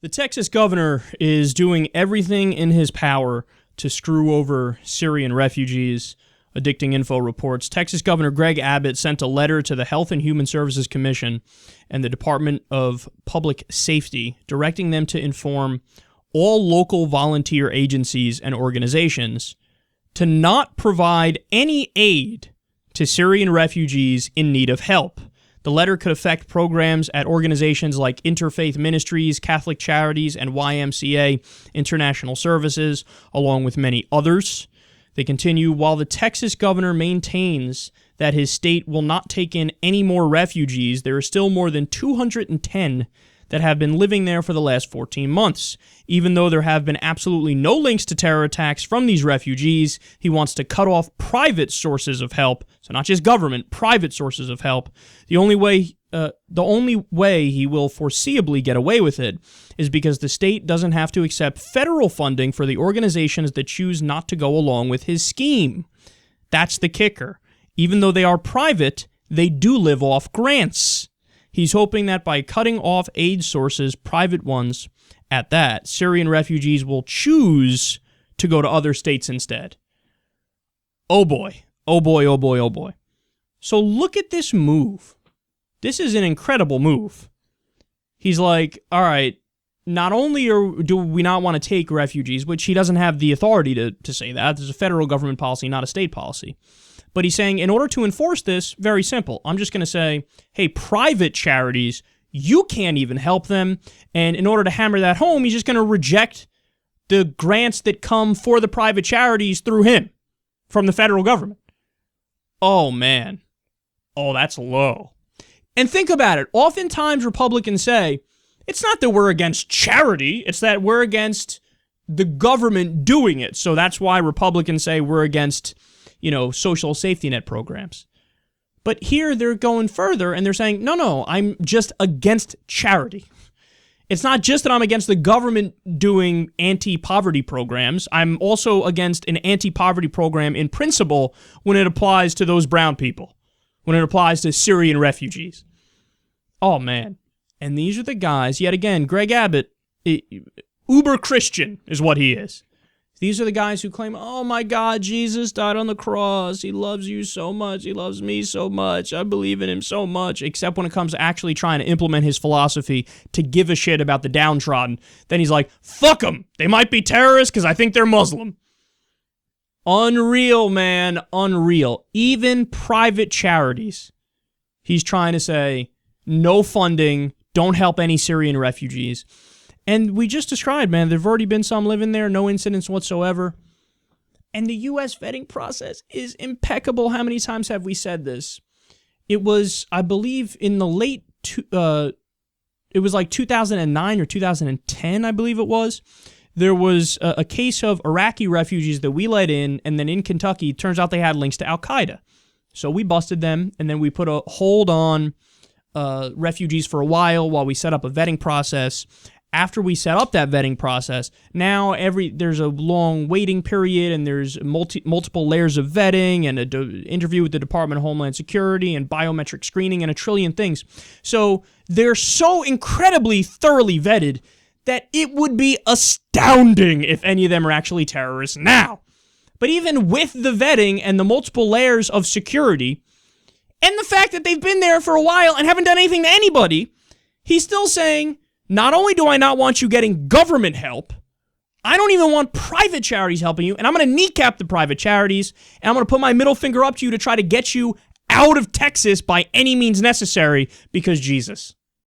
The Texas governor is doing everything in his power to screw over Syrian refugees. Addicting Info reports, Texas Governor Greg Abbott sent a letter to the Health and Human Services Commission and the Department of Public Safety, directing them to inform all local volunteer agencies and organizations to not provide any aid to Syrian refugees in need of help. The letter could affect programs at organizations like Interfaith Ministries, Catholic Charities, and YMCA International Services, along with many others. They continue, while the Texas governor maintains that his state will not take in any more refugees, there are still more than 210 that have been living there for the last 14 months. Even though there have been absolutely no links to terror attacks from these refugees, he wants to cut off private sources of help, so not just government, private sources of help. The only way he will foreseeably get away with it is because the state doesn't have to accept federal funding for the organizations that choose not to go along with his scheme. That's the kicker. Even though they are private, they do live off grants. He's hoping that by cutting off aid sources, private ones at that, Syrian refugees will choose to go to other states instead. Oh boy. Oh boy, oh boy, oh boy. So look at this move. This is an incredible move. He's like, all right, not only do we not want to take refugees, which he doesn't have the authority to say that. This is a federal government policy, not a state policy. But he's saying, in order to enforce this, very simple. I'm just going to say, hey, private charities, you can't even help them. And in order to hammer that home, he's just going to reject the grants that come for the private charities through him from the federal government. Oh, man. Oh, that's low. And think about it. Oftentimes, Republicans say, it's not that we're against charity, it's that we're against the government doing it. So that's why Republicans say we're against, social safety net programs. But here they're going further and they're saying, no, I'm just against charity. It's not just that I'm against the government doing anti-poverty programs. I'm also against an anti-poverty program in principle when it applies to those brown people, when it applies to Syrian refugees. Oh, man. And these are the guys, yet again, Greg Abbott, uber Christian is what he is. These are the guys who claim, oh my God, Jesus died on the cross. He loves you so much. He loves me so much. I believe in him so much. Except when it comes to actually trying to implement his philosophy to give a shit about the downtrodden. Then he's like, fuck them. They might be terrorists because I think they're Muslim. Unreal, man. Unreal. Even private charities. He's trying to say, no funding. Don't help any Syrian refugees. And we just described, man, there have already been some living there, no incidents whatsoever. And the U.S. vetting process is impeccable. How many times have we said this? It was, I believe, in the late, it was like 2009 or 2010, I believe it was. There was a case of Iraqi refugees that we let in, and then in Kentucky, it turns out they had links to Al-Qaeda. So we busted them, and then we put a hold on refugees for a while we set up a vetting process. After we set up that vetting process, now there's a long waiting period and there's multiple layers of vetting and an interview with the Department of Homeland Security and biometric screening and a trillion things. So they're so incredibly thoroughly vetted that it would be astounding if any of them are actually terrorists now. But even with the vetting and the multiple layers of security and the fact that they've been there for a while and haven't done anything to anybody, he's still saying, not only do I not want you getting government help, I don't even want private charities helping you, and I'm going to kneecap the private charities, and I'm going to put my middle finger up to you to try to get you out of Texas by any means necessary because Jesus.